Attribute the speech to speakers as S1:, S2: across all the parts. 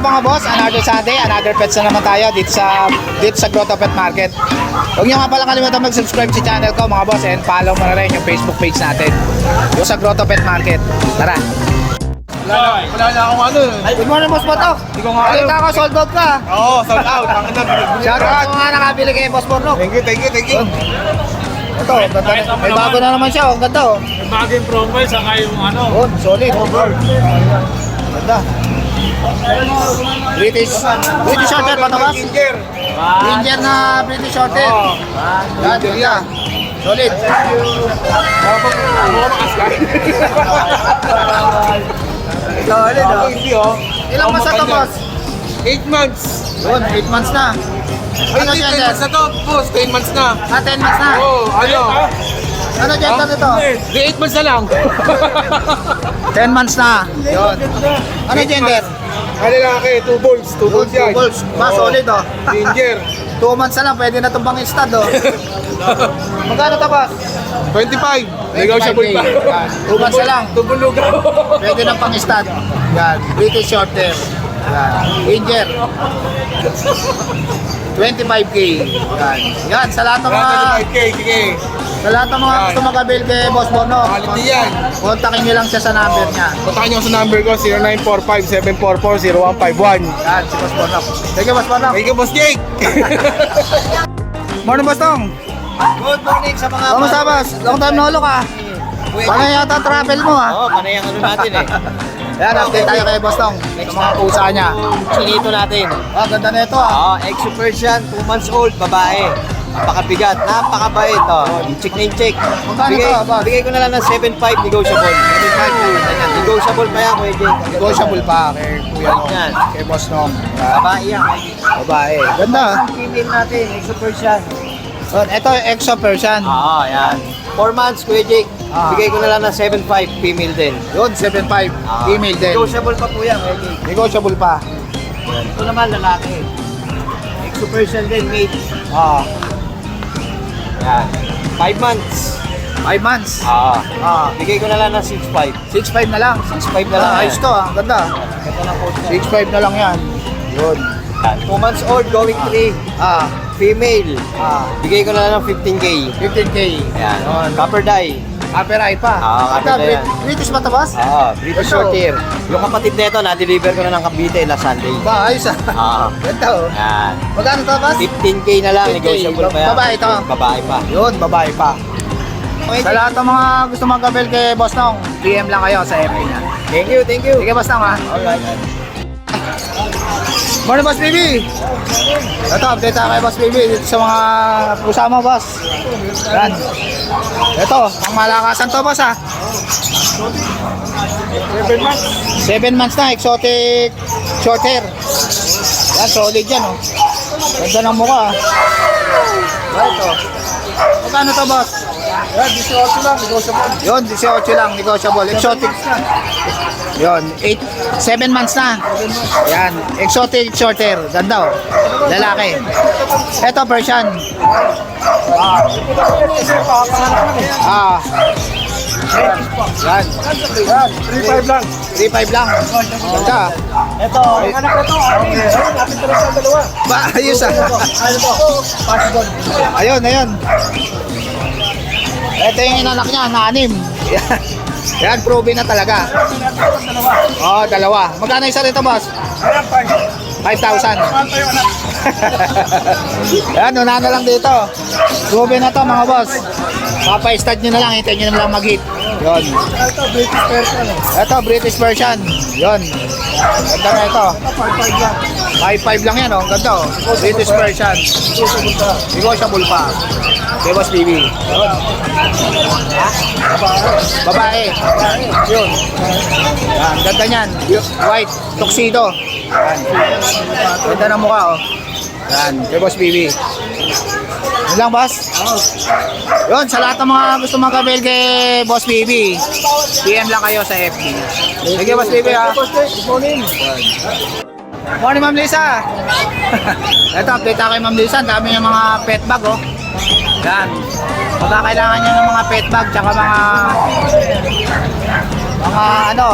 S1: mga boss, another Sunday, another pets na naman tayo dito sa Grotto Pet Market. Huwag nyo nga pala kalimutan mag-subscribe sa channel ko mga boss, and follow mo na rin yung Facebook page natin yung sa Grotto Pet Market. Tara!
S2: Wala na akong ano.
S1: Good morning, boss Bato.
S2: Hindi ko nga alam.
S1: Balita ko, sold out ka.
S2: Oo, sold out.
S1: Shout out mga nakabili kay Boss Bornok.
S2: Thank you.
S1: Ito, may bago na naman siya. Ang ganda oh.
S3: May bagong profile saka yung ano.
S1: Oh, solid. Ganda. British Shorthair pa ito, boss? Ginger na British Shorthair. Yan, ganda. Solid. Solid oh. Ilang months na ito, boss?
S2: 8 months.
S1: Yun, 8 months na. Ano
S2: Ay, 10
S1: gender?
S2: months na to. Boss, 10 months na.
S1: 10 months na.
S2: Oo, ano?
S1: Ano gender nito?
S2: Di 8 months na lang.
S1: 10 months na. Yun. Ano gender?
S2: Ano lalaki, 2 balls. 2 balls yan.
S1: Two balls. Ba,
S2: Oo.
S1: solid oh.
S2: Ginger.
S1: 2 months na lang, pwede na itong pang stud oh. Magkano ito, boss?
S2: 25. Negotiable pa.
S1: 2 months na lang.
S2: Tubulugaw.
S1: Pwede na pang stud. Yan, British Shorthair. Yan, Ginger. 25k. Yan, sa lahat ng mga
S2: 25K, sige.
S1: sa lahat ng mga gusto mag-avail kay Boss Bono.
S2: Quality yan.
S1: Kontakin niyo lang siya sa number niya.
S2: Kontakin nyo sa number ko, 0945-744-0151.
S1: Yan, si Boss Bono. Thank you, Boss Bono.
S2: Thank you, Boss Jake.
S1: Morning, Boss Tong.
S4: Good morning sa mga
S1: Kamusta, Boss? Long time no look ah. Panay yata travel mo ah.
S4: Oo, panay ang ano natin eh.
S1: Yan, update tayo kay Boss Tong. Sa mga pusa niya.
S4: Chinito natin.
S1: Ah, ganda na ito ah.
S4: Exo Persian, 2 months old, babae. Napakabigat, napakabait. Check na yung check.
S1: Magkano to, boss?
S4: Bigay ko na lang ng 7.5 negotiable. 7.5 negotiable pa yan, Kuya Jake.
S1: Negotiable pa kay Kuya Nong.
S4: Yan.
S1: Kay Boss Nong.
S4: Babae yan.
S1: Babae. Ganda ah.
S4: Female natin, Exo Persian.
S1: Ito, Exo Persian.
S4: Oo, yan. 4 months, Kuya Jake.
S1: Ah.
S4: Bigay ko na lang ng 7.5 female din.
S1: Yun, 7.5. Female din.
S4: Negotiable pa po yan, Kuya Jake.
S1: Negotiable pa.
S4: Ito naman, lalaki. Exo Persian din, mate.
S1: Ah,
S4: Yan. 5 months.
S1: 5 months.
S4: Bigay ko na lang ng 6.5.
S1: 6.5 na lang.
S4: 6.5 na lang.
S1: Ah, ayos to ah. Ganda.
S4: Ito na po.
S1: 6.5 na lang yan. Yun.
S4: 2 months old, going 3.
S1: Ah,
S4: Female. Bigay ko na lang ng 15K.
S1: 15k.
S4: Yan.
S1: Yun.
S4: Copper dye.
S1: Copyright pa.
S4: Copyright
S1: Ito,
S4: yan.
S1: British ba ito, boss?
S4: British
S1: Ito.
S4: short hair. Yung kapatid nito, na-deliver ko na ng Cavite last Sunday.
S1: Ba, ayos ah. Ganda oh.
S4: Yan.
S1: Magkano to, boss?
S4: 15K na lang,
S1: 15K.
S4: negotiable pa yan.
S1: Babae ito?
S4: Babae pa.
S1: Yun, babae pa. Sa lahat ng mga gusto mag-avail kay Boss Nong, PM lang kayo sa FB niya.
S4: Thank you, thank you.
S1: Sige, Boss Nong ha.
S4: Alright.
S1: Morning, Boss Baby! Ito, update tayo kay Boss Baby dito sa mga pusa mo, Boss. Yan. Ito, ang malakasan to, Boss ha. 7 months na, exotic short hair. Yan, solid yan oh. Ganda ng mukha. Ito. Magkano to, Boss?
S2: Yan, 18 lang. Negotiable.
S1: Yun, 18 lang, negotiable. Exotic. Yun, 7 months na. Yan, exotic short hair. Ganda oh. Lalaki. Ito, Persian. Ah. Yan.
S2: Yan, 3.5 lang.
S1: 3.5 lang. Ganda.
S4: Ito, anak na to.
S2: Napit na lang sa dalawa.
S1: Ba, ayos ah.
S2: Ano to? Possible.
S1: Ayun, ayun. Ito yung inanak niya, na 6. Yan. Yan, proven na talaga. Oh, dalawa. Magkano isa rito, boss?
S2: Ayan,
S1: 5,000.
S2: Paano yung anak?
S1: Yan, una na lang dito. Proven na to, mga boss. Papa-stud nyo na lang, hintayin nyo na lang mag-hit. Yun.
S2: Ito, British Persian.
S1: Ito, British version. Yun. Ganda na ito.
S2: 5.5 lang.
S1: 5.5 lang yan, oh. Ganda, oh. British version.
S2: Negotiable pa.
S1: Negotiable pa. Kay Boss BB. Babae. Yun. Yan, ganda niyan. White, tuxedo. Yan. Ganda ng mukha, oh. Yan, kay Boss BB. Yun lang, boss. Yun, sa lahat ng mga gusto mag-avail kay Boss BB, PM lang kayo sa FB. Sige, Boss BB, ha.
S2: Good morning.
S1: Morning, Ma'am Lisa. Ito, update ako kay Ma'am Lisa. Ang dami yung mga pet bag, oh. Yan. Pagkakailangan nyo ng mga pet bag, tsaka mga ano,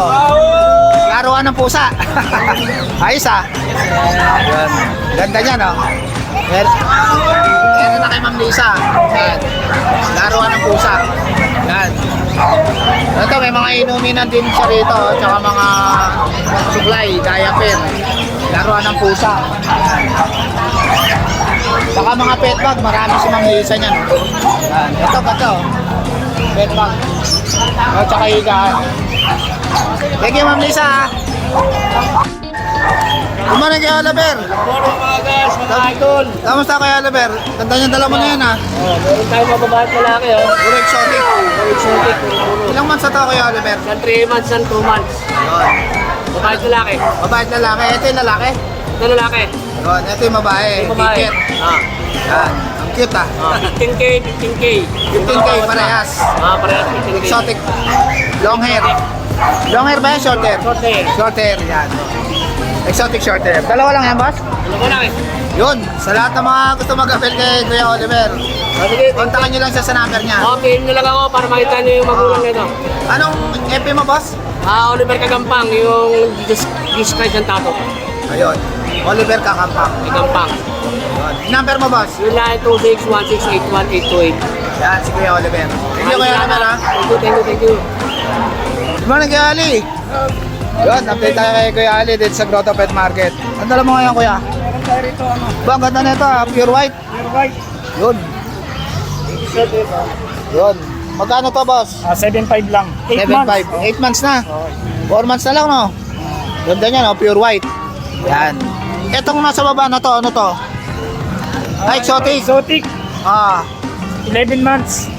S1: Laruan ng pusa. Ayos ah. Yan. Ganda niya, no? Meron na kay Ma'am Lisa. Yan. Laruan ng pusa. Yan. Ito, may mga inuminan din siya rito. Tsaka mga supply, diaper. Laruan ng pusa. Tsaka mga pet bag, marami si Ma'am Lisa niyan. Yan. Ito pa to. Pet bag. At tsaka higaan. Thank you, Ma'am Lisa. Kumana kay Oliver.
S3: Morning mga guys, mga idol.
S1: Kamusta kay Oliver? Ganda niya dala mo na yan ha.
S3: Meron tayong mababahat lalaki, oh.
S1: Puro exotic.
S3: Exotic.
S1: Ilang months na to kay Oliver?
S3: Sa 3 months and 2 months. Babahat lalaki.
S1: Babae at lalaki. Ito yung lalaki.
S3: Ito lalaki.
S1: Yun, ito yung babae.
S3: Babae.
S1: Ticket. Yan. Ang cute ah.
S3: 15K, 15K.
S1: 15K parehas.
S3: Parehas 15K.
S1: Exotic. Long hair. Long hair ba yan? Short hair?
S3: Short hair.
S1: Short hair. Yan. Exotic short hair. Dalawa lang yan, boss?
S3: Ano ko lang eh.
S1: Yun. Sa lahat ng mga gusto mag-appel kay Kuya Oliver,
S3: Sige,
S1: kontakan nyo lang siya sa number niya.
S3: PM nyo lang ako para makita nyo yung magulang nito.
S1: Anong FB mo, boss?
S3: Oliver Kagampang, yung Jesus Christ ng tato.
S1: Ayun. Oliver Kakampang.
S3: Kagampang.
S1: Number mo, boss?
S3: Yung line 2616818828.
S1: Yan, si Kuya Oliver. Thank you, Kuya Oliver, ha?
S3: Thank you.
S1: Good morning, Kuya Ali. Yun, update tayo kay Kuya Ali dito sa Grotto Pet Market. Ang dala mo ngayon, Kuya?
S2: Meron tayo rito, ano?
S1: Ba, ang ganda nito, ha? Pure white.
S2: Pure white.
S1: Yun.
S2: Set ito.
S1: Yun. Magkano to, boss?
S2: 7.5 lang. 8 months.
S1: 7.5. 8 months na. 4 months na lang, no? Ganda niya, no? Pure white. Yan. Etong nasa baba na to, ano to? Ay, exotic.
S2: Exotic.
S1: Ah,
S2: 11 months.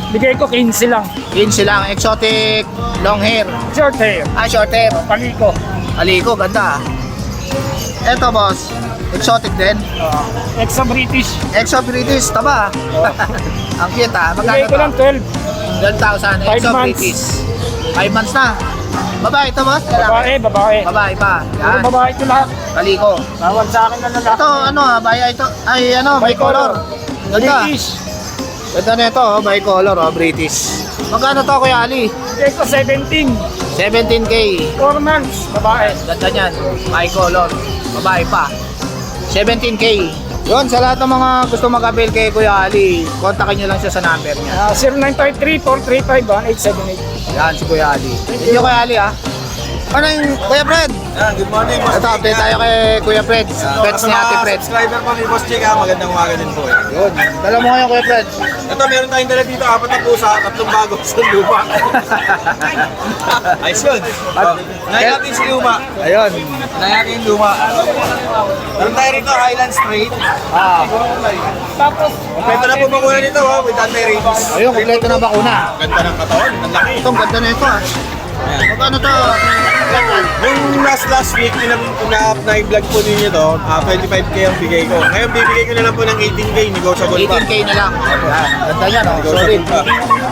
S2: Bigay ko 15 lang.
S1: 15 lang. Exotic long hair.
S2: Short hair.
S1: Ah, short hair.
S2: Paliko.
S1: Aliko, ganda. Eto, boss. Exotic din.
S2: Exo British.
S1: Exo British, taba. Ang cute, ha? Magkano
S2: Bigay ko
S1: to?
S2: lang 12.
S1: 12,000.
S2: 5
S1: Exo
S2: months.
S1: British. 5 months na. Babae ito, boss?
S2: Babae, babae.
S1: Babae pa.
S2: Puro
S1: Yan.
S2: babae ito lahat.
S1: Kaliko.
S2: Bawal sa akin na lalaki.
S1: Ito, ano, baya ito. Ay, ano, bicolor. Ganda.
S2: British.
S1: Ganda na ito, oh, bicolor, oh, British. Magkano to, Kuya Ali?
S2: Bigay ko 17.
S1: 17K.
S2: 4 months. Babae.
S1: Ganda niyan. Bicolor. Babae pa. 17K. Yun, sa lahat ng mga gusto mag-avail kay Kuya Ali, kontakin nyo lang siya sa number niya.
S2: 0953-435-1878.
S1: Yan, si Kuya Ali. Thank you, Kuya Ali, ha. Ano yung Kuya Fred?
S4: Good morning, Boss
S1: Ito, update tayo kay Kuya Fred. Pets ni Ate Fred.
S4: Subscriber po ni Boss Chica, magandang umaga din po.
S1: Yun. Dala mo ngayon, Kuya Fred.
S4: Ito, meron tayong dala dito, 4 na pusa, 3 bago sa lupa. Ayos yun. Ngayon natin si Luma.
S1: Ayun.
S4: Ngayon natin yung Luma. Meron tayo rito, Highland Straight.
S1: Ah.
S2: Tapos,
S4: Kompleto na po bakuna nito, with anti-rabies.
S1: Ayun, kompleto na bakuna.
S4: Ganda ng katawan, ang laki.
S1: Ito, ang ganda na ito, ha. Magkano to?
S4: Yung last week, na-vlog po ninyo to, 25K ang bigay ko. Ngayon, bibigay ko na lang po ng 18K, negotiable pa.
S1: 18K na lang. Yan. Ganda yan, oh. Solid.
S4: Negotiable pa.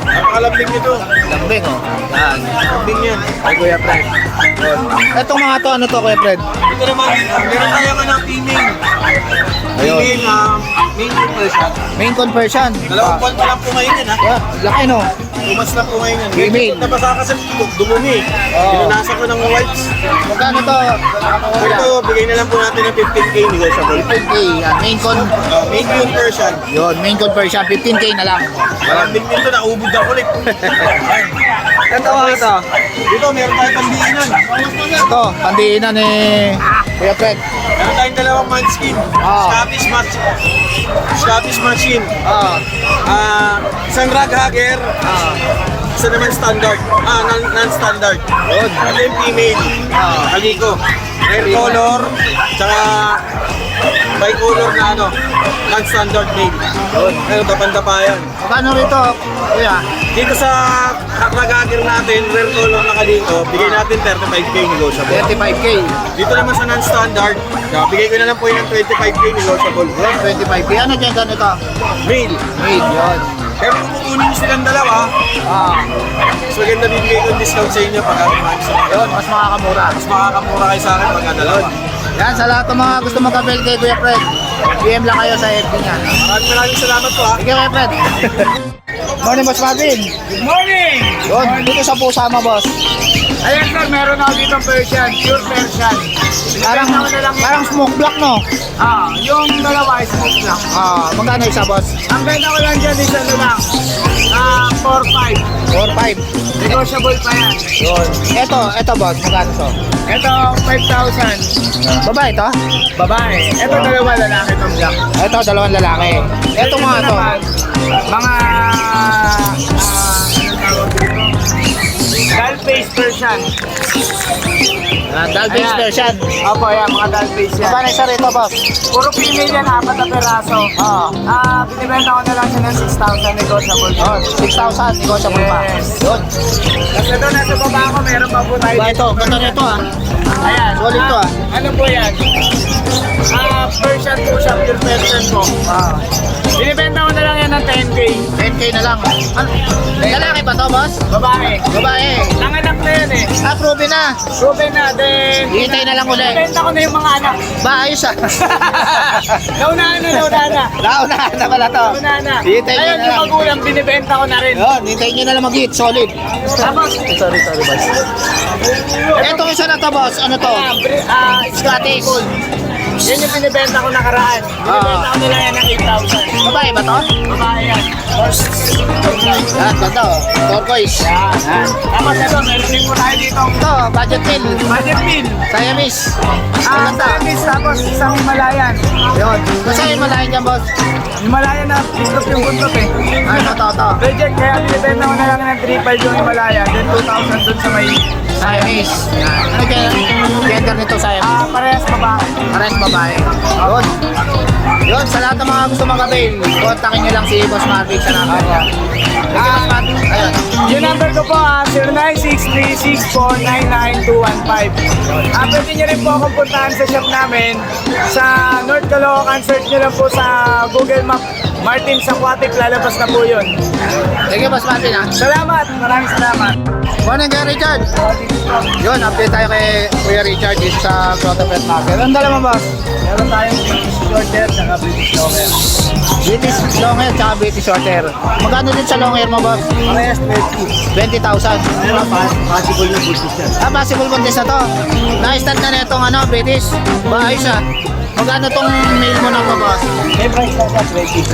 S4: Napakalambing nito.
S1: Lambing, oh. Yan.
S4: Lambing yan.
S1: Kay Kuya Fred. Etong mga to, ano to, Kuya Fred?
S4: Ito naman, meron tayo ng female.
S1: Ayun.
S4: Female, main conversion.
S1: Main conversion.
S4: Dalawang buwan pa lang po ngayon yan, ha?
S1: Yeah, laki, no?
S4: 2 months lang po ngayon yan.
S1: Female.
S4: Nabasa kasi dumumi.
S1: Oo.
S4: Pinunasan ko ng wipes.
S1: Magkano to?
S4: Ito, bigay na lang po natin ng 15K negotiable.
S1: 15K. Yan, main
S4: Main conversion.
S1: Yun, main conversion. 15K na lang.
S4: Malambing dito, naubod ako ulit.
S1: Ito, ito.
S4: Dito, meron tayong pandiinan.
S1: Ito, pandiinan ni Kuya Fred.
S4: Meron tayong dalawang munchkin.
S1: Ah.
S4: Scottish machine.
S1: Ah,
S4: Isang rag hugger. Isa naman standard. Non-standard.
S1: yun.
S4: Ito yung female. Kaliko. Rare color. Tsaka bicolor na ano. Non-standard male.
S1: Yun.
S4: Ano, tapanda-pa yan.
S1: Magkano rito, Kuya?
S4: Dito sa rag hugger natin, rare color na kaliko, bigay natin 35K negotiable.
S1: 35K.
S4: Dito naman sa non-standard, bigay ko na lang po yung 25K negotiable.
S1: Yun, 25K. Ano dyan ganito?
S4: Male.
S1: Main, yun.
S4: Pero kung kukunin nyo silang dalawa, mas maganda bibigay ko yung discount sa inyo pag kumain sa mga.
S1: Yun, mas makakamura.
S4: Mas makakamura kayo sa akin pag dalawa.
S1: Yan, sa lahat ng mga gusto mag-avail kay Kuya Fred, PM lang kayo sa FB niya.
S4: Maraming salamat po ha.
S1: Sige, Kuya Fred. Morning, Boss Marvin.
S2: good morning!
S1: Yun, dito sa pusa mo, boss. Ayan sir, meron ako dito Persian, pure Persian. Parang,
S3: Binibenta ko na lang yan.
S1: parang smoke black, no?
S3: Yung dalawa is smoke lang.
S1: Magkano isa, boss?
S3: Ang benta ko lang dyan is ano lang, 4-5.
S1: 4-5.
S3: Negotiable pa yan.
S1: Yun. Ito boss, magkano to?
S3: Ito, 5,000.
S1: Babae to?
S3: Babae. Ito, dalawa lalaki itong black.
S1: Ito, dalawang lalaki. Ito mga to.
S3: naman, mga, anong tawag dito? Doll face Persian.
S1: Doll face
S3: Ayan.
S1: Persian.
S3: Opo, yan, mga doll face yan.
S1: Magkano isa rito, boss?
S3: Puro female yan, 4 na peraso. Binibenta ko na lang siya ng 6,000 negotiable.
S1: Oh, 6,000, negotiable pa.
S3: Yes.
S1: Yun.
S3: Kasi doon, nasa baba ko, meron pa po tayo.
S1: Ba ito, ganda nito
S3: Ayan.
S1: Solid to,
S3: Ano po yan? Persian po siya, pure Persian po. Binibenta ko na lang yan ng 10K.
S1: 10K na lang. Ano? Lalaki ba to, boss?
S3: Babae.
S1: Babae.
S3: Nanganak na yan eh.
S1: Proven na.
S3: Proven na, then...
S1: Hihintay na lang uli.
S3: Binibenta ko na yung mga anak.
S1: Ba, ayos
S3: Naunahan na.
S1: Naunahan na pala to.
S3: Naunahan na.
S1: Hihintay nyo
S3: Ayun,
S1: na
S3: yung
S1: lang.
S3: magulang, binibenta ko na rin.
S1: Yun, hintayin nyo na lang mag-hit. Solid.
S3: Tapos,
S1: Sorry, boss. Etong isa na to, boss. Ano to? Scottish.
S3: Yan yung binibenta ko nakaraan. Binibenta ko nila yan ng 8,000.
S1: Babae ba to?
S3: Babae yan.
S1: Yan, ganda oh. Turquoise. Yan.
S3: Tapos ito, meron din po tayo dito.
S1: Ito, budget pill.
S3: Budget bill.
S1: Siamese. Ang ganda.
S3: Service, tapos isang Himalayan.
S1: Yun. Basta yung malayan dyan, boss.
S3: Himalayan na, buntot yung buntot eh.
S1: Ay, ito.
S3: Reject, kaya binibenta ko na lang ng 3,500 yung Himalayan. Then 2,000 dun sa may...
S1: Siamese. Yan. Ano gender nito, Siamese?
S3: Parehas babae.
S1: Parehas babae. Yun. Yun, sa lahat ng mga gusto mag-avail, kontakin nyo lang si Boss Marvick sa number niya. Sige, Boss Marvick. Ayun.
S3: Yung number ko po 0963649915. Pwede nyo rin po akong puntahan sa shop namin sa North Caloocan. Search nyo lang po sa Google Map Martin's Aquatic, lalabas na po yun.
S1: Sige, Boss Martin, ha.
S3: Salamat! Maraming salamat!
S1: Morning kay Richard. Yun, update tayo kay Kuya Richard dito sa Grotto Pet Market. Ang dala mo, boss?
S3: Meron tayong British Shorter at British Longer.
S1: British long hair tsaka British short hair. Magkano din sa long hair mo, boss?
S3: Parehas 20.
S1: 20,000.
S3: Meron pa, possible na British yan.
S1: Possible buntis na to. Na-stand na netong British. Maayos ah. Magkano tong male mo na to, boss?
S3: May price na sa 20.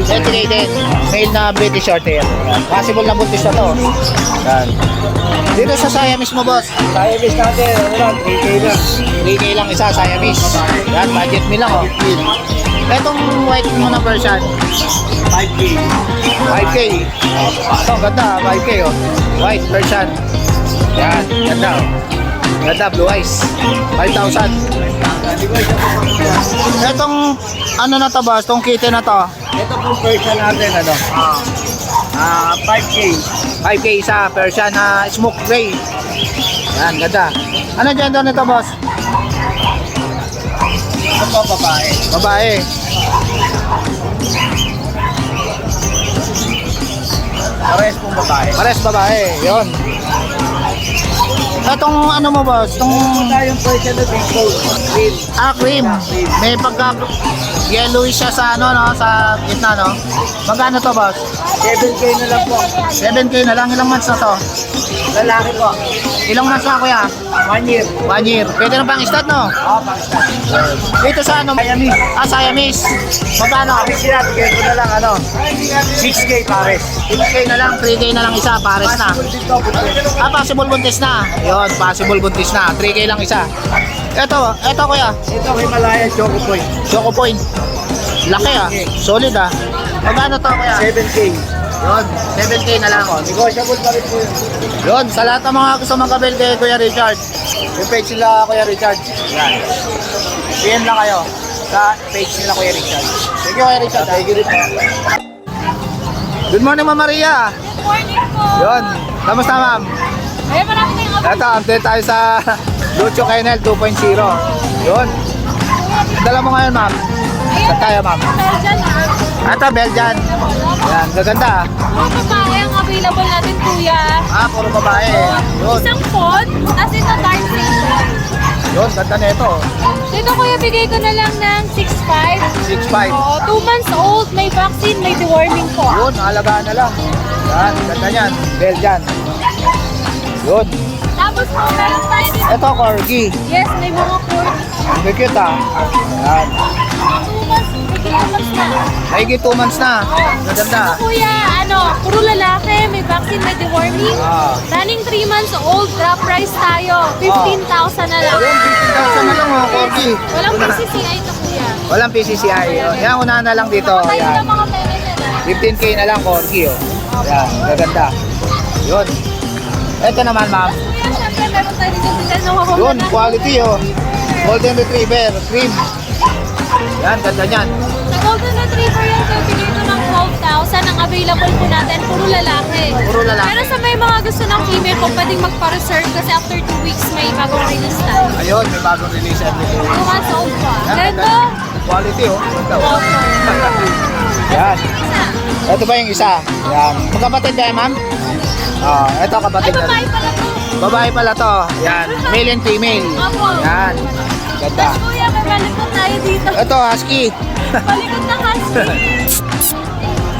S1: 20K din. Male na British short hair. Possible na buntis na to. Yan. Dito sa Siamese mo, boss.
S3: Siamese natin, ano lang, 3K lang.
S1: 3K lang isa, Siamese. Yan, budget me lang, oh. Etong white mo na version,
S3: 5K.
S1: 5K. Ito, ganda, 5K, oh. White version. Yan, ganda, oh. Ganda, blue eyes. 5,000. Etong, ano na to, boss? Itong kitty na to.
S3: Ito pong Persian natin, ano? 5K.
S1: 5K isa, Persian na smoke gray. Yan, ganda. Ano gender nito, boss?
S3: Ito po, babae.
S1: Babae.
S3: Parehas pong babae.
S1: Pares babae. Yun. Etong ano mo, boss? Itong
S3: Tayong Persian na Bingo. Green.
S1: cream. May pagka yellowish siya sa ano, no? Sa gitna, no? Magkano to, boss?
S3: 7K na lang po.
S1: 7K na lang. Ilang months na to?
S3: Lalaki po.
S1: Ilang months na, kuya?
S3: 1 year.
S1: 1 year. Pwede na pang stud, no?
S3: Pakistan.
S1: Dito sa ano?
S3: Siamese.
S1: Siamese. Magkano?
S3: Sabi sila, bigay ko na lang, 6K pares.
S1: 6K na lang, 3K na lang isa, pares na.
S3: Dito, buntis.
S1: Possible buntis na. Yun, possible buntis na. 3K lang isa. Ito kuya.
S3: Ito, Himalayan Choco Point.
S1: Choco Point. Laki ah. Solid ah. Magkano to kuya?
S3: 7K.
S1: Yun, 7K na lang.
S3: Negotiable pa rin po yun.
S1: Yun, sa lahat ng mga gusto magkabel kay Kuya Richard. Yung page nila Kuya Richard. Yan. PM lang kayo sa page nila Kuya Richard. Thank you Kuya Richard. Thank you rin po. Good morning, Ma'am Maria.
S5: Good morning po.
S1: Yun. Kamusta, ma'am?
S5: Ay, marami tayong abang.
S1: Ito, update tayo sa Lucho Kennel 2.0. Yun. Dala mo ngayon, ma'am. Saan tayo, ma'am?
S5: Belgian ha.
S1: Ito, Belgian. Yan, gaganda.
S5: Mga babae ang available natin, kuya.
S1: Puro babae. Yun.
S5: Isang phone, as in a dark station.
S1: Yun, ganda na ito.
S5: Dito, kuya, bigay ko na lang ng 6'5".
S1: 6.5.
S5: Oo, 2 months old, may vaccine, may deworming po.
S1: Yun, alagaan na lang. Yan, ganda yan. Belgian. Yun.
S5: Tapos Tapos po, meron tayo dito.
S1: Ito, corgi.
S5: Yes, may mga pork.
S1: Ang cute ah. Yan.
S5: 2 months, may 2 months na.
S1: Mahigit 2 months na. Maganda.
S5: Ito kuya, puro lalaki, may vaccine, may deworming.
S1: Ah.
S5: Running 3 months old, drop price tayo. 15,000 na lang.
S1: Ayun, 15,000 na lang oh, corgi.
S5: Walang PCCI ito kuya.
S1: Walang PCCI. Oh. Yan, unahan na lang dito.
S5: Tayo
S1: Yan.
S5: ng mga pera nila.
S1: 15K na lang, corgi oh. Yan, gaganda. Yun. Ito naman, ma'am.
S5: Kuya, syempre meron tayo dito ng
S1: Yun, quality oh. Golden Retriever, cream. Yan, ganda niyan.
S5: Sa Golden Retriever yung bibigay ko ng 12,000. Ang available po natin, puro lalaki.
S1: Puro lalaki.
S5: Pero sa may mga gusto ng female po, pwedeng magpa-reserve kasi after 2 weeks may bagong release tayo.
S1: Ayun, may bagong release every day.
S5: 2 months old pa.
S1: Yan,
S5: Ganda.
S1: Quality oh. Ganda oh.
S5: Opo.
S1: Yan.
S5: Isa.
S1: Ito ba yung isa? Yan. Magkapatid kayo, ma'am? Ito
S5: Ay,
S1: kapatid na.
S5: babae pala to.
S1: Babae pala to. Yan. Male and female.
S5: Opo.
S1: Yan. Ganda.
S5: Tapos kuya, may baliktad tayo dito.
S1: Ito, husky.
S5: Baliktad na husky.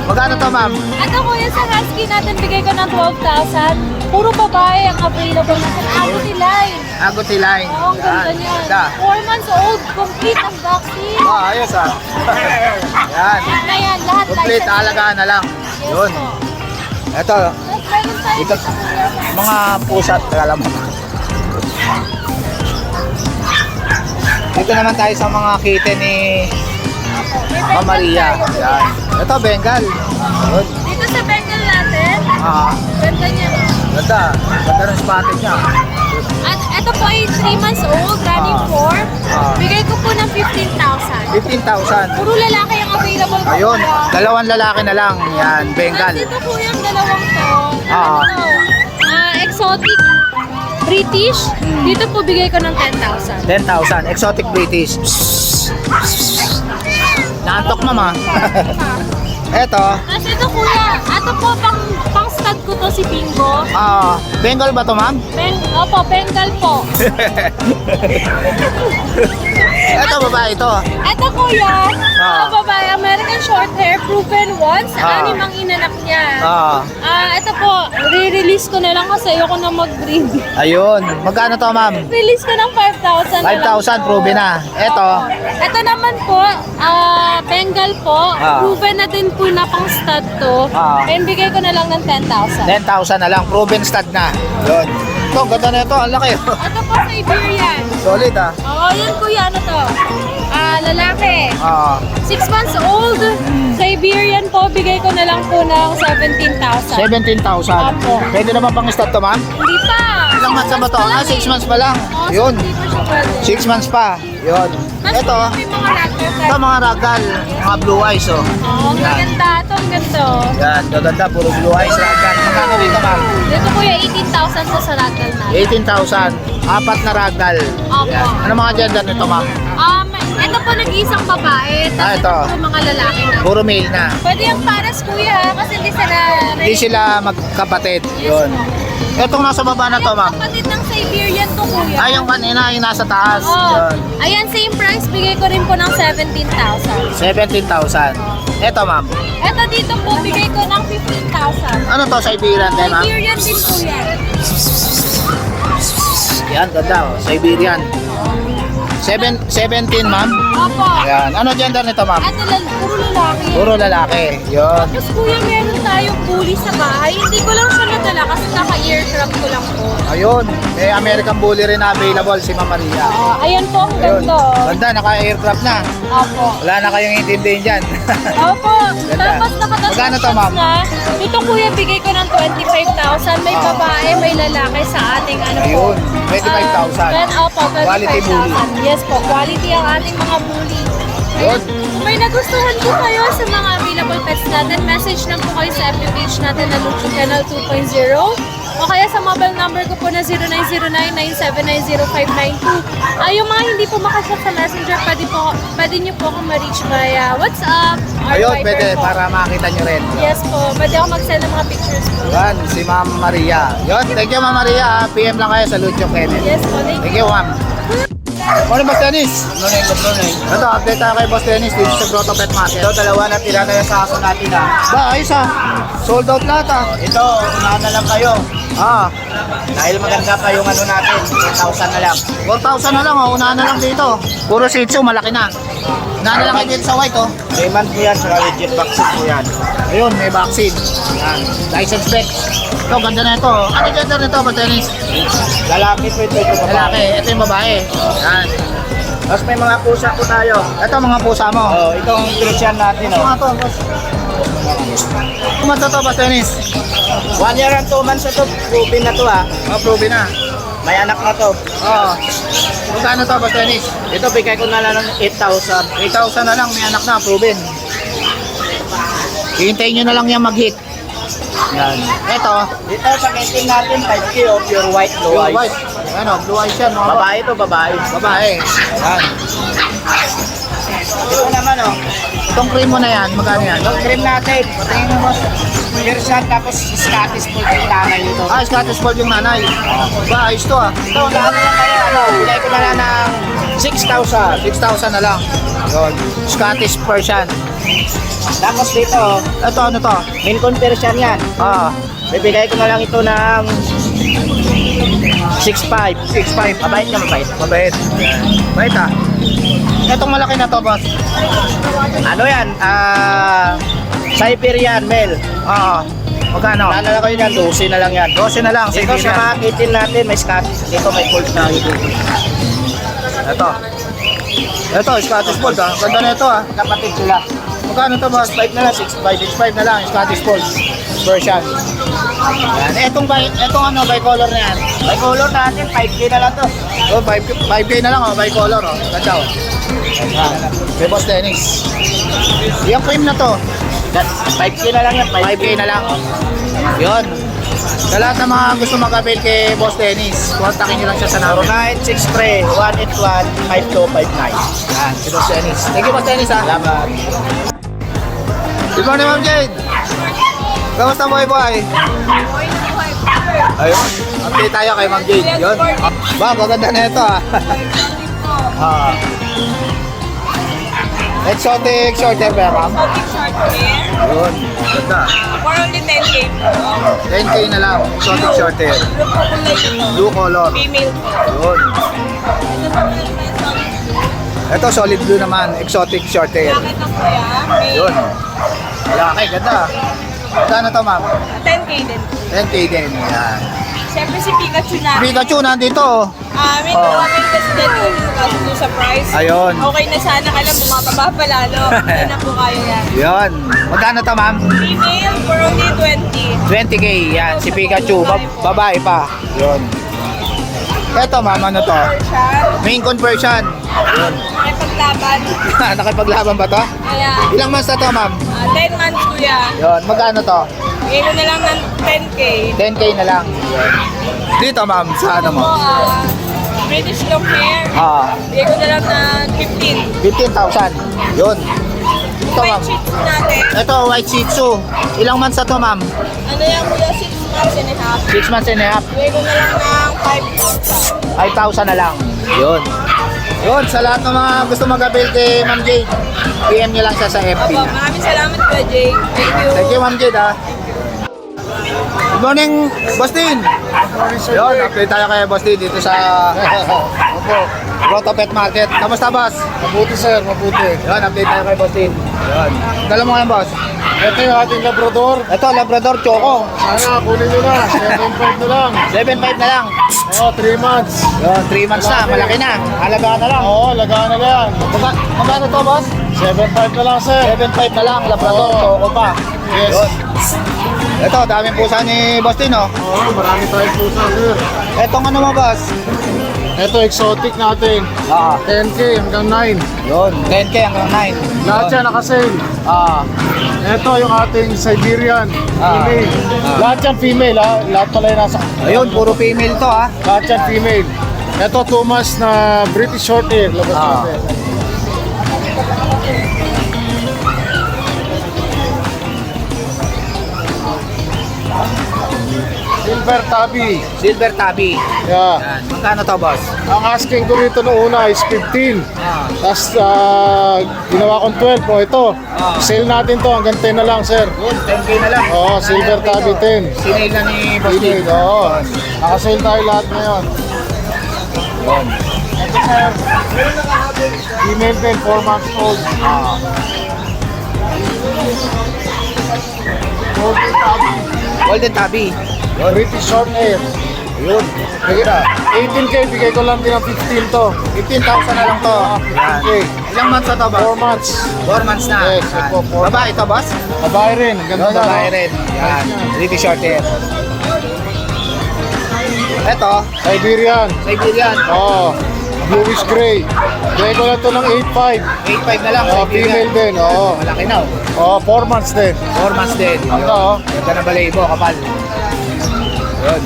S1: Magkano to, ma'am?
S5: Ito kuya, sa husky natin bigay ko ng 12,000. Puro babae ang available natin. Agony line.
S1: Agouti line.
S5: Oo, ang ganda
S1: Yan.
S5: niyan.
S1: Ganda.
S5: 4 months old, complete ang vaccine.
S1: Ayos ah. Yan.
S5: Yan na yan, lahat
S1: Complete,
S5: license.
S1: alagaan na lang.
S5: Yes
S1: Yun.
S5: po.
S1: Ito,
S5: Tapos meron tayo
S1: Ito.
S5: dito kuya.
S1: mga pusat. Alam mo. Dito naman tayo sa mga kitten ni
S5: May
S1: Ma'am
S5: Bengal
S1: Maria.
S5: tayo, kuya.
S1: Yan. Ito, Bengal. Yun.
S5: Dito sa Bengal natin,
S1: Ah,
S5: ganda niya.
S1: ganda. Ganda ng spotted niya.
S5: At ito po ay 3 months old, running
S1: Ah.
S5: 4.
S1: Ah.
S5: Bigay ko po ng 15,000.
S1: 15,000.
S5: Puro lalaki ang available po.
S1: Ayun,
S5: kuya.
S1: dalawang lalaki na lang. Yan, Bengal.
S5: Tapos ito po yung dalawang to.
S1: Ah.
S5: Ano to? Exotic British. Dito po bigay ko ng 10,000.
S1: 10,000. Exotic British. Naantok, mama. Eto,
S5: Tapos ito kuya, ito po pang stud ko to si Bingo.
S1: Bengal ba to, ma'am?
S5: Opo, Bengal po.
S1: Eto, babae ito.
S5: Ito kuya,
S1: Ah.
S5: babae, American short hair, proven once,
S1: Ah.
S5: 6 ang inanak niya.
S1: Ah,
S5: Ito po, re-release ko na lang kasi ayoko na mag-breed.
S1: ayun. Magkano to, ma'am?
S5: Release ko ng 5,000 na lang
S1: 5,000,
S5: to.
S1: proven na. Eto.
S5: Ito naman po, Bengal po,
S1: Ah.
S5: proven na din po na pang stud to.
S1: Ah.
S5: And bigay ko na lang ng 10,000.
S1: 10,000 na lang. Proven stud na. Yun. Ito, ganda na ito. Ang laki.
S5: Ito po, Siberian.
S1: Solid, ah.
S5: Oo, yan kuya, ano to? Lalaki.
S1: Ah,
S5: 6 months old. Siberian po, bigay ko na lang po ng 17,000.
S1: 17,000.
S5: Apo.
S1: Pwede naman pang stud to, ma'am?
S5: Hindi pa.
S1: Ilang months na ba to? 6 months pa lang.
S5: Oo,
S1: Yun.
S5: Hindi pa siya pwede.
S1: 6 months pa. Yun.
S5: Tapos
S1: Ito,
S5: may mga ragdoll
S1: ito
S5: tayo.
S1: mga ragdoll, mga blue eyes, oh.
S5: Oo, ang
S1: Yan.
S5: ganda. Ito, ang ganda.
S1: Yan, gaganda, puro blue eyes ragdoll. Magkano dito, ma'am?
S5: Dito kuya, 18,000 po sa ragdoll natin.
S1: 18,000. 4 na ragdoll.
S5: Opo.
S1: Yan. Ano mga gender nito, ma'am?
S5: Ito po nag-iisang babae.
S1: Ah,
S5: Tapos
S1: ito.
S5: ito po mga lalaki na.
S1: Puro male na.
S5: Pwede yung paras kuya kasi hindi sila...
S1: Hindi sila magkapatid.
S5: Yes,
S1: Yun.
S5: po.
S1: Itong nasa baba na to, ma'am.
S5: Kapatid ng Siberian to kuya.
S1: Ay, yung kanina, yung nasa taas.
S5: Oo.
S1: Yun.
S5: Ayan, same price. Bigay ko rin po ng 17,000.
S1: 17,000. Ito, ma'am.
S5: Ito dito po, bigay ko ng 15,000.
S1: Ano to, Siberian din, ma'am?
S5: Siberian din po yan.
S1: Yan, ganda, oh. Siberian. 17, ma'am.
S5: Opo.
S1: Yan. Ano gender nito, ma'am?
S5: Ito puro lalaki.
S1: Puro lalaki. Yun.
S5: Tapos kuya, meron tayong bully sa bahay. Hindi ko lang siya nadala kasi naka-earcraft ko lang po.
S1: Ayun. May American Bully rin na available si Ma'am Maria.
S5: Ayan po, ang
S1: Ayun.
S5: ganda.
S1: Ganda, naka-aircraft na.
S5: Opo.
S1: Wala na kayong intindihin dyan.
S5: Opo.
S1: Ganda.
S5: Tapos nakatas
S1: Magkano to, ma'am?
S5: na. Ito kuya, bigay ko ng 25,000. May babae, may lalaki sa ating ano po.
S1: Ayun, 25,000.
S5: Opo, 25,000.
S1: Quality bully.
S5: Yes po, quality ang ating mga bully.
S1: Yun.
S5: Kung may nagustuhan po kayo sa mga available pets natin, message lang po kayo sa FB page natin na Lucho Channel 2.0 o kaya sa mobile number ko po na 0909-979-0592. Yung mga hindi po makasya sa messenger, pwede nyo po akong ma-reach via WhatsApp or
S1: Ayun,
S5: Viber
S1: pwede
S5: po.
S1: para makita nyo rin.
S5: Yes po, pwede ako mag-send ng mga pictures po.
S1: Yan, si Ma'am Maria. Yun, thank you, Ma'am Maria. PM lang kayo sa Lucho Kenneth.
S5: Yes po, thank
S1: Thank you, Ma'am. Morning, Boss Dennis.
S4: Good morning.
S1: Ito, update tayo kay Boss Dennis dito sa Grotto Pet Market.
S4: Ito, dalawa na tira na yung sa aso natin
S1: Ba, ayos ah. Sold out lahat ah.
S4: Ito, unahan na lang kayo.
S1: Ah,
S3: Dahil maganda pa yung ano natin, 10,000 na lang.
S1: 4,000 na lang oh. Unahan na lang dito. Puro Shih Tzu, malaki na. Unahan na lang kayo dito sa white oh.
S3: 3 months po yan, saka legit vaccine po yan.
S1: Ayun, may vaccine. Yan. License plate. Ito, ganda na ito. oh. Ano gender nito, Batenis?
S3: Lalaki po ito babae.
S1: Lalaki. Ito yung babae. Yan.
S3: Tapos may mga pusa po tayo.
S1: Ito, mga pusa mo.
S3: Oh, ito ang Persian natin.
S1: Ito
S3: Oh.
S1: nga to, boss. Kumata to, Batenis?
S3: 1 year and 2 months na to, proven na to ah.
S1: Approve na.
S3: May anak na to.
S1: Oo. Magkano to, Batenis?
S3: Ito, bigay ko na lang ng 8,000.
S1: 8,000 na lang, may anak na, proven. Hihintayin nyo na lang yan mag-hit. Yan. Ito,
S3: Dito sa getting natin, 5K o pure white, blue
S1: blue
S3: eyes.
S1: white. Ano, blue eyes yan, mga
S3: Babae to, babae.
S1: babae. Yan.
S3: Ito naman oh.
S1: Itong cream mo na yan, magkano yan?
S3: Yung cream natin, patingin mo boss. Persian tapos Scottish Fold yung tanay nito.
S1: Ah, Scottish Fold yung nanay. Ba, ayos to ah.
S3: Ito, lahat na lang kayo, ano, bigay ko na lang ng 6,000.
S1: 6,000 na lang. Yun. Scottish Persian.
S3: Tapos dito,
S1: Ito, ano to?
S3: Mincon Persian yan.
S1: Ah,
S3: Bibigay ko na lang ito ng 6,500.
S1: 6,500.
S3: Mabait na mabait.
S1: Mabait. Bait ah. Itong malaki na to, boss.
S3: Ano yan? Siberian male.
S1: Ah, magkano?
S3: Ano na kayo yan? 12 na lang yan.
S1: 12 na lang.
S3: Dito sa
S1: Siberian.
S3: mga kitten natin, may Scottish. Dito may gold na ito.
S1: Ito. Ito, Scottish Fold ah. Ganda na ito ah.
S3: Kapatid sila.
S1: Magkano to, boss?
S3: 5 na lang, 6,500.
S1: 6,500 na lang, Scottish Fold. Version. Yan. Etong ano, bicolor na yan.
S3: May color natin, 5K na lang to.
S1: Oh, 5K na lang oh, bicolor oh. Ganda oh. Yan. Kay Boss Dennis. Yung cream na to,
S3: 5K na lang yan,
S1: 5K na lang. Yun. Sa lahat ng mga gusto mag-avail kay Boss Dennis, kontakin nyo lang siya sa number.
S3: 0963-181-5259.
S1: Yan, si Boss Dennis. Thank you, Boss Dennis ha.
S3: Salamat.
S1: Good morning, Ma'am Jade. Kamusta mo, boy? Ayun. Update tayo kay Ma'am Jade. Yun. Ba, maganda na ito ah. Ah. Exotic short hair ba, ma'am?
S6: Short hair.
S1: Yun. Ganda.
S6: For only 10K po.
S1: 10K na lang. Exotic short hair.
S6: Look po kulay ito.
S1: Blue color.
S6: Female po.
S1: Yun. Ito, solid blue naman. Exotic short hair.
S6: Bakit ang kuya? May
S1: Yun. Laki, ganda. Ganda to, ma'am?
S6: 10K din.
S1: 10K din. Yan.
S6: Siyempre si Pikachu na.
S1: Pikachu nandito.
S6: May
S1: Oh.
S6: dumating kasi din kaso sa price.
S1: Ayun.
S6: Okay na sana ka lang bumababa pa lalo. Hindi na po kaya yan.
S1: Yun. Magkano to, ma'am?
S6: Female for only 20.
S1: 20K. Yan, si Pikachu. Babae pa. Yun. Ito, ma'am, ano to?
S6: Persian.
S1: Main conversion. Yun.
S6: Nakipaglaban.
S1: Nakipaglaban ba to?
S6: Kaya
S1: Ilang months na to, ma'am?
S6: 10 months kuya.
S1: Yun. Magkano to?
S6: Bigay ko na lang ng 10K.
S1: 10K na lang. Yun. Dito, ma'am, sa ano mo?
S6: British long hair.
S1: Ah,
S6: Bigay ko na lang ng 15.
S1: 15,000. Yun. Ito, ma'am.
S6: White sheets natin.
S1: Ito, white shih tzu. Ilang months na to, ma'am?
S6: Ano yan kuya? 6 months and a half.
S1: 6 months and a half.
S6: Bigay ko na lang ng 5,000.
S1: 5,000 na lang. Yun. Yun, sa lahat ng mga gusto mag-avail kay Ma'am Jade, PM nyo lang siya sa FB.
S6: Opo, maraming salamat kuya Jay. Thank you.
S1: Thank you, Ma'am Jade, ha. Good morning, Boss Tin. Yun, update tayo kay Boss Tin dito sa Grotto Pet Market. Kamusta, boss?
S7: Mabuti sir, mabuti.
S1: Yun, update tayo kay Boss Tin. Yun. Dala mo nga, boss.
S7: Ito yung ating Labrador.
S1: Ito, Labrador Choco.
S7: Sana kunin nyo na, 7.5 na lang.
S1: 7.5 na lang.
S7: Oo, 3 months.
S1: Yun, 3 months na. Malaki na. Halagaan na lang.
S7: Oo, lagaan na yan.
S1: Magkano to, boss?
S7: 7.5 na lang sir.
S1: 7.5 na lang. Labrador
S7: Oo.
S1: Choco pa.
S7: Yes.
S1: Yun. Ito, daming pusa ni Boss Tin, oh.
S7: Oo, marami tayong pusa sir.
S1: Etong ano mo, boss?
S7: Ito, exotic natin.
S1: Ah,
S7: 10K hanggang 9.
S1: yun. 10K hanggang 9.
S7: Lahat yan nakasale.
S1: Ah,
S7: Ito yung ating Siberian.
S1: Ah.
S7: Female.
S1: Ah.
S7: Lahat yan female ha. Lahat pala yung nasa.
S1: ayun, puro female to, ah.
S7: Lahat yan female. Ito, 2 months na British Shorthair. Labas
S1: Ah.
S7: natin. Silver Tabby.
S1: Silver Tabby.
S7: Yeah.
S1: Yan. Magkano to, boss?
S7: Ang asking ko rito noong una is 15.
S1: Ah.
S7: Tapos ginawa kong 12 po. Ito, sale natin to hanggang 10 na lang, sir.
S1: Yun, 10K na lang.
S7: Oo, Silver Tabby 10.
S1: Sinail na ni Boss
S7: Pinid,
S1: Dick.
S7: oo. Nakasale tayo lahat ngayon.
S1: Yun.
S7: Ito, sir. Female din, 4 months old. Golden Tabby.
S1: Golden Tabby.
S7: British short hair.
S1: Yun.
S7: 18K, bigay ko lang din ng 15 to.
S1: 15,000 na lang to. Yan.
S7: Okay.
S1: Ilang months na to, boss?
S7: 4 months.
S1: 4 months na.
S7: Yes,
S1: Yan.
S7: ito, 4
S1: Babae to, boss?
S7: Babae rin. Ganda
S1: Yun,
S7: na.
S1: babae
S7: no?
S1: rin. Yan. Pretty short hair. Ito,
S7: Siberian.
S1: Siberian.
S7: Oo. Bluish gray. Bigay ko lang to ng 8.5.
S1: 8.5 na lang.
S7: Oo,
S1: Siberian.
S7: female din. Oo.
S1: Malaki na.
S7: Oo, 4 months din.
S1: 4 months din.
S7: Ito, oh.
S1: Ganda na balayibo, kapal. Yun.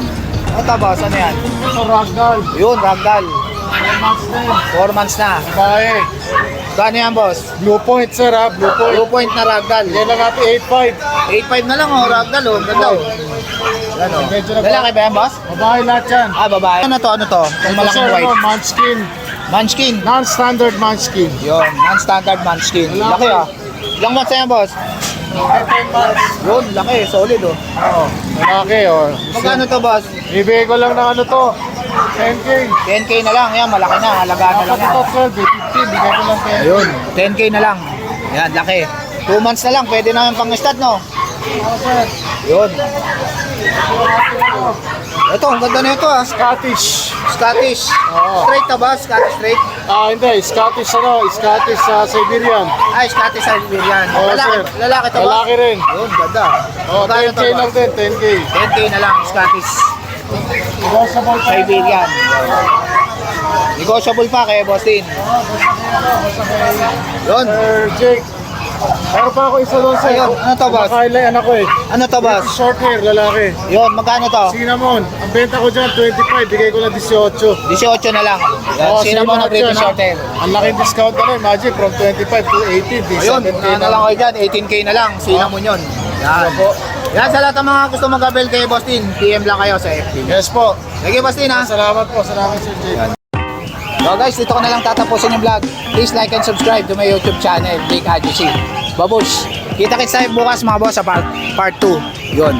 S1: Ito, boss, ano yan?
S7: Ito, ragdoll.
S1: Yun, ragdoll.
S7: 4 months din.
S1: 4 months na.
S7: Babae.
S1: Gano yan, boss?
S7: Blue point, sir, ha? Blue point.
S1: 2 point na ragdoll.
S7: Bigay lang natin 8.5.
S1: 8.5 na lang, oh, ragdoll, oh. Ganda, oh. Ano?
S7: Medyo na-
S1: Lalaki ba yan, boss?
S7: Babae lahat yan.
S1: Ah, babae. Ano to, ano to? Itong
S7: Ito,
S1: malaking
S7: sir,
S1: white.
S7: ano, munchkin.
S1: Munchkin.
S7: Non-standard munchkin.
S1: Yun, non-standard munchkin.
S7: Lalaki.
S1: Laki, ah. Ilang months na yan, boss?
S7: 10 months.
S1: Yun, laki, solid, oh.
S7: Oo. Lalaki, oh.
S1: Magkano to, boss?
S7: Ibigay ko lang ng ano to. 10K.
S1: 10K na lang, yan, malaki na, halagaan na lang
S7: Dapat
S1: yan.
S7: ito 12, 15. Bigay ko lang 10.
S1: Ayun, 10K na lang. Yan, laki. 2 months na lang, pwede na yung pang-stat, no?
S7: Oo, sir.
S1: Yun. Ito, ang ganda na ito, ah.
S7: Scottish.
S1: Scottish.
S7: Oo.
S1: Straight na ba? Scottish straight?
S7: Hindi. Scottish ano. Scottish Siberian.
S1: Ay, Scottish Siberian.
S7: Oo,
S1: Lalaki,
S7: sir.
S1: lalaki to ba?
S7: Lalaki rin.
S1: Yun, ganda.
S7: Oh,
S1: Magkano
S7: 10K
S1: to,
S7: lang
S1: boss?
S7: din. 10K.
S1: 10K na lang, Scottish
S7: Negotiable pa.
S1: Siberian. Negotiable pa kay Boss Tin. Yun.
S7: Sir Jake. Meron pa ako isa doon, sir.
S1: Ayun, ano to, boss?
S7: Nakailay anak ko eh.
S1: Ano to, boss?
S7: Short hair, lalaki.
S1: Yun, magkano to?
S7: Cinnamon. Ang benta ko dyan, 25. Bigay ko lang 18.
S1: 18 na lang. Yan,
S7: Oh,
S1: cinnamon na
S7: lahat yan,
S1: British
S7: ha?
S1: Hotel.
S7: Ang laking discount na rin. Imagine, from 25 to 18. Di
S1: Ayun,
S7: 7K
S1: ano lang kayo dyan, 18K na lang, cinnamon yun. Yan. Yan, sa lahat ng mga gusto mag-abel kay Boss Tin, PM lang kayo sa FB.
S7: Yes po.
S1: Sige, Boss Tin, ha?
S7: Salamat po. Salamat, Sir Jake.
S1: So guys, dito ko na lang tatapusin yung vlog. Please like and subscribe to my YouTube channel, Jake Adjusi. Babush! Kita-kits tayo bukas mga boss sa part 2. Yun.